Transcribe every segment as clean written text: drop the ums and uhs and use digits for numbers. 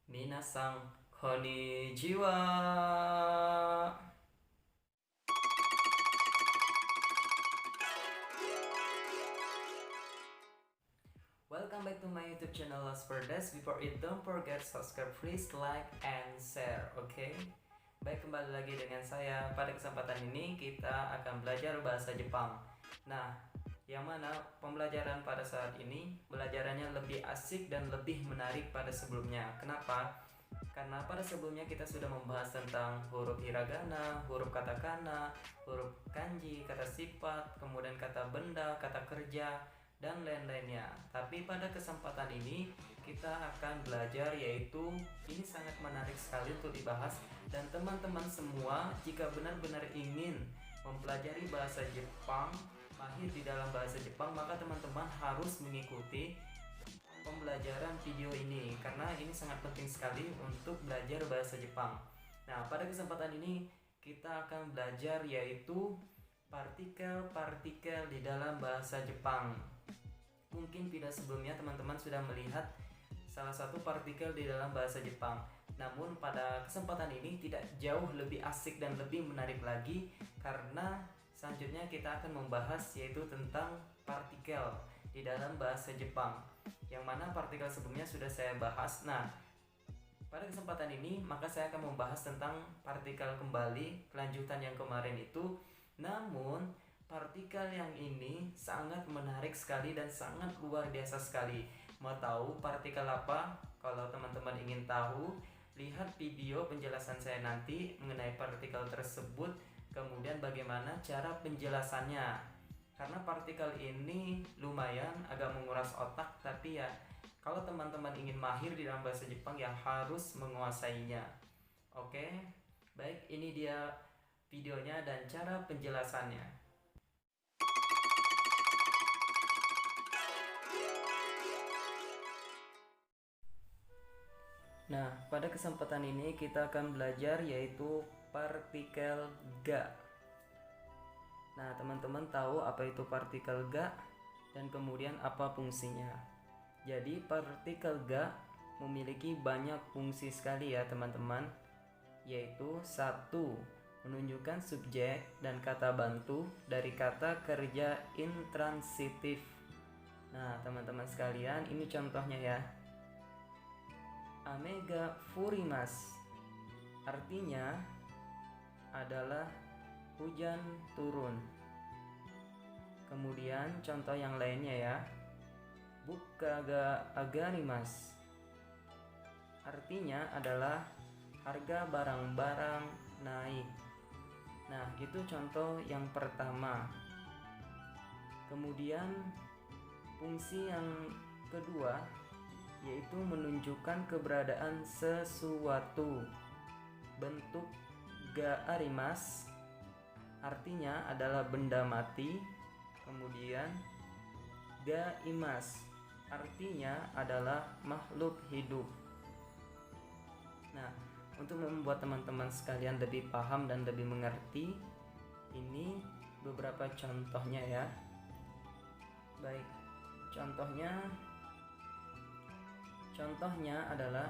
Minasang konnichiwa. Welcome back to my YouTube channel Lost for Days. Before it, don't forget subscribe, please like and share, okay? Baik, kembali lagi dengan saya. Pada kesempatan ini kita akan belajar bahasa Jepang. Nah, yang mana pembelajaran pada saat ini belajarannya lebih asik dan lebih menarik pada sebelumnya. Kenapa? Karena pada sebelumnya kita sudah membahas tentang huruf hiragana, huruf katakana, huruf kanji, kata sifat, kemudian kata benda, kata kerja, dan lain-lainnya. Tapi pada kesempatan ini kita akan belajar, yaitu ini sangat menarik sekali untuk dibahas. Dan teman-teman semua, jika benar-benar ingin mempelajari bahasa Jepang, mahir di dalam bahasa Jepang, maka teman-teman harus mengikuti pembelajaran video ini, karena ini sangat penting sekali untuk belajar bahasa Jepang. Nah, pada kesempatan ini kita akan belajar yaitu partikel-partikel di dalam bahasa Jepang. Mungkin video sebelumnya teman-teman sudah melihat salah satu partikel di dalam bahasa Jepang. Namun pada kesempatan ini tidak jauh lebih asik dan lebih menarik lagi, karena selanjutnya kita akan membahas yaitu tentang partikel di dalam bahasa Jepang, yang mana partikel sebelumnya sudah saya bahas. Nah, pada kesempatan ini maka saya akan membahas tentang partikel kembali, kelanjutan yang kemarin itu. Namun partikel yang ini sangat menarik sekali dan sangat luar biasa sekali. Mau tahu partikel apa? Kalau teman-teman ingin tahu, lihat video penjelasan saya nanti mengenai partikel tersebut, kemudian bagaimana cara penjelasannya. Karena partikel ini lumayan agak menguras otak, tapi ya kalau teman-teman ingin mahir di dalam bahasa Jepang ya harus menguasainya. Oke, baik, ini dia videonya dan cara penjelasannya. Nah, pada kesempatan ini kita akan belajar yaitu partikel ga. Nah, teman-teman tahu apa itu partikel ga dan kemudian apa fungsinya. Jadi partikel ga memiliki banyak fungsi sekali ya teman-teman, yaitu satu, menunjukkan subjek dan kata bantu dari kata kerja intransitif. Nah, teman-teman sekalian, ini contohnya ya. Ame ga furimasu artinya adalah hujan turun. Kemudian contoh yang lainnya ya. Bukka ga agarimasu artinya adalah harga barang-barang naik. Nah, itu contoh yang pertama. Kemudian fungsi yang kedua yaitu menunjukkan keberadaan sesuatu. Bentuk ga arimasu artinya adalah benda mati. Kemudian ga imasu artinya adalah makhluk hidup. Nah, untuk membuat teman-teman sekalian lebih paham dan lebih mengerti, ini beberapa contohnya ya. Baik, contohnya adalah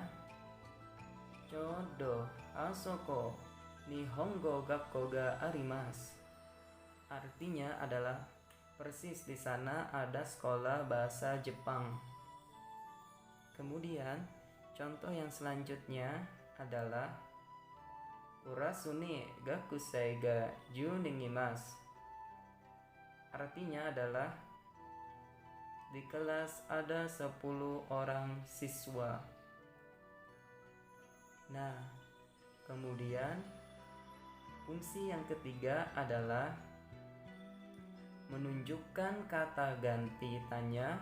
Chodo asoko Nihongo gakko ga arimasu. Artinya adalah persis di sana ada sekolah bahasa Jepang. Kemudian contoh yang selanjutnya adalah Urasuni gakusei ga 10 imasu. Artinya adalah di kelas ada 10 orang siswa. Nah, kemudian fungsi yang ketiga adalah menunjukkan kata ganti tanya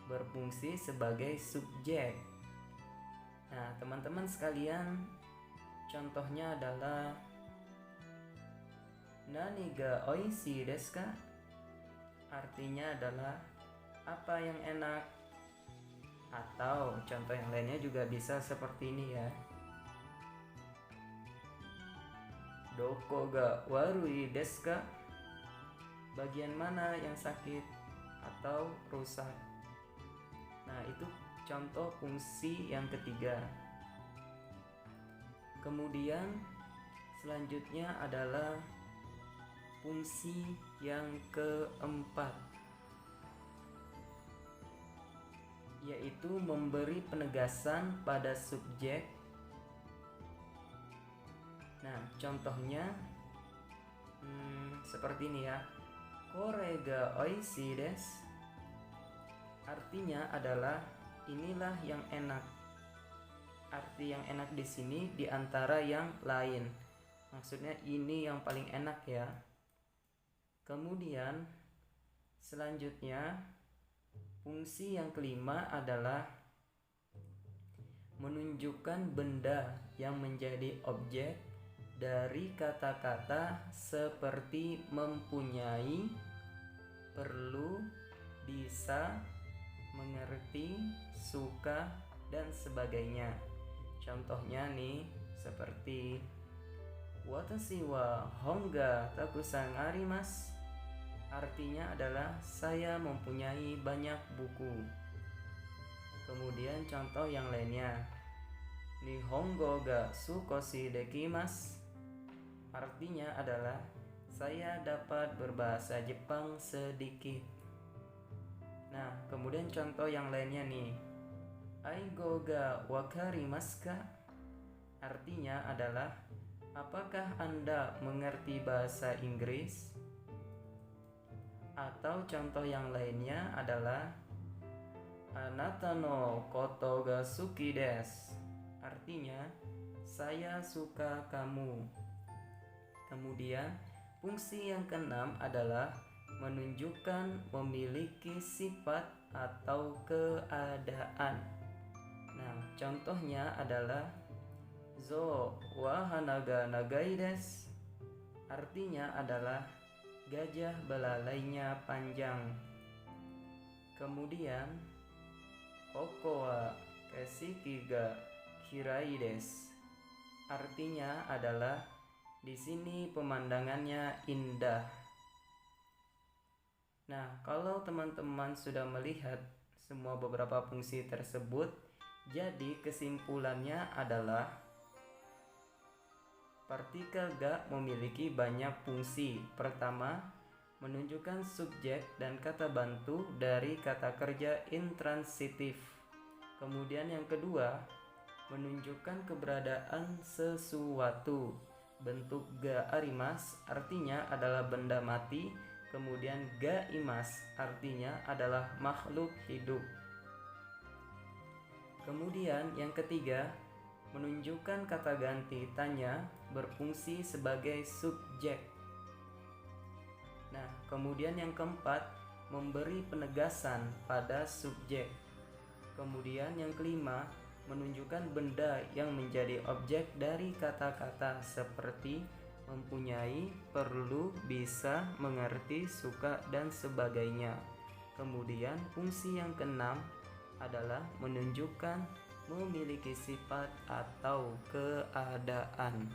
berfungsi sebagai subjek. Nah, teman-teman sekalian, contohnya adalah Nani ga oishii desu ka? Artinya adalah apa yang enak. Atau contoh yang lainnya juga bisa seperti ini ya. Doko ga warui desu ka? Bagian mana yang sakit atau rusak. Nah, itu contoh fungsi yang ketiga. Kemudian selanjutnya adalah fungsi yang keempat, yaitu memberi penegasan pada subjek. Nah, contohnya seperti ini ya. Korega oishi desu. Artinya adalah inilah yang enak. Arti yang enak di sini di antara yang lain. Maksudnya ini yang paling enak ya. Kemudian selanjutnya fungsi yang kelima adalah menunjukkan benda yang menjadi objek dari kata-kata seperti mempunyai, perlu, bisa, mengerti, suka, dan sebagainya. Contohnya nih seperti watashi wa hon ga takusan arimasu. Artinya adalah saya mempunyai banyak buku. Kemudian contoh yang lainnya, Nihongo ga sukoshi dekimasu. Artinya adalah saya dapat berbahasa Jepang sedikit. Nah, kemudian contoh yang lainnya nih, Aigo ga wakarimasu ka? Artinya adalah apakah Anda mengerti bahasa Inggris? Atau contoh yang lainnya adalah Anata no koto ga suki desu. Artinya saya suka kamu. Kemudian fungsi yang keenam adalah menunjukkan memiliki sifat atau keadaan. Nah, contohnya adalah Zo wa hana ga nagai desu. Artinya adalah gajah belalainya panjang. Kemudian Koko wa keshiki ga kirai desu. Artinya adalah di sini pemandangannya indah. Nah, kalau teman-teman sudah melihat semua beberapa fungsi tersebut, jadi kesimpulannya adalah partikel ga memiliki banyak fungsi. Pertama, menunjukkan subjek dan kata bantu dari kata kerja intransitif. Kemudian yang kedua, menunjukkan keberadaan sesuatu. Bentuk ga arimasu artinya adalah benda mati. Kemudian ga imasu artinya adalah makhluk hidup. Kemudian yang ketiga, menunjukkan kata ganti tanya berfungsi sebagai subjek. Nah, kemudian yang keempat, memberi penegasan pada subjek. Kemudian yang kelima, menunjukkan benda yang menjadi objek dari kata-kata seperti mempunyai, perlu, bisa, mengerti, suka, dan sebagainya. Kemudian fungsi yang keenam adalah menunjukkan memiliki sifat atau keadaan.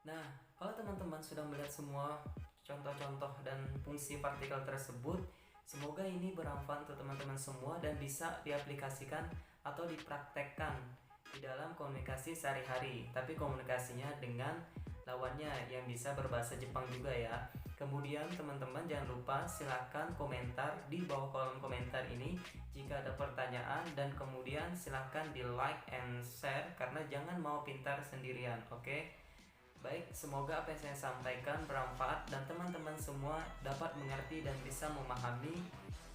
Nah, kalau teman-teman sudah melihat semua contoh-contoh dan fungsi partikel tersebut, semoga ini bermanfaat untuk teman-teman semua dan bisa diaplikasikan atau dipraktekkan di dalam komunikasi sehari-hari. Tapi komunikasinya dengan lawannya yang bisa berbahasa Jepang juga ya. Kemudian teman-teman jangan lupa silahkan komentar di bawah kolom komentar ini jika ada pertanyaan, dan kemudian silahkan di like and share karena jangan mau pintar sendirian, oke? Baik, semoga apa yang saya sampaikan bermanfaat dan teman-teman semua dapat mengerti dan bisa memahami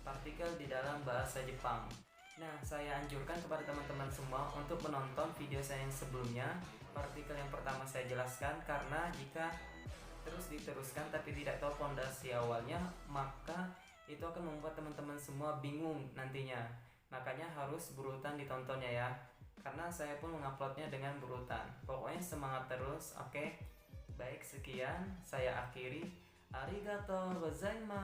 partikel di dalam bahasa Jepang. Nah, saya anjurkan kepada teman-teman semua untuk menonton video saya yang sebelumnya. Partikel yang pertama saya jelaskan karena jika terus diteruskan tapi tidak tahu fondasi awalnya, maka itu akan membuat teman-teman semua bingung nantinya. Makanya harus berurutan ditontonnya ya, karena saya pun menguploadnya dengan berurutan. Pokoknya semangat terus, oke? Baik, sekian saya akhiri. Arigatou gozaimasu.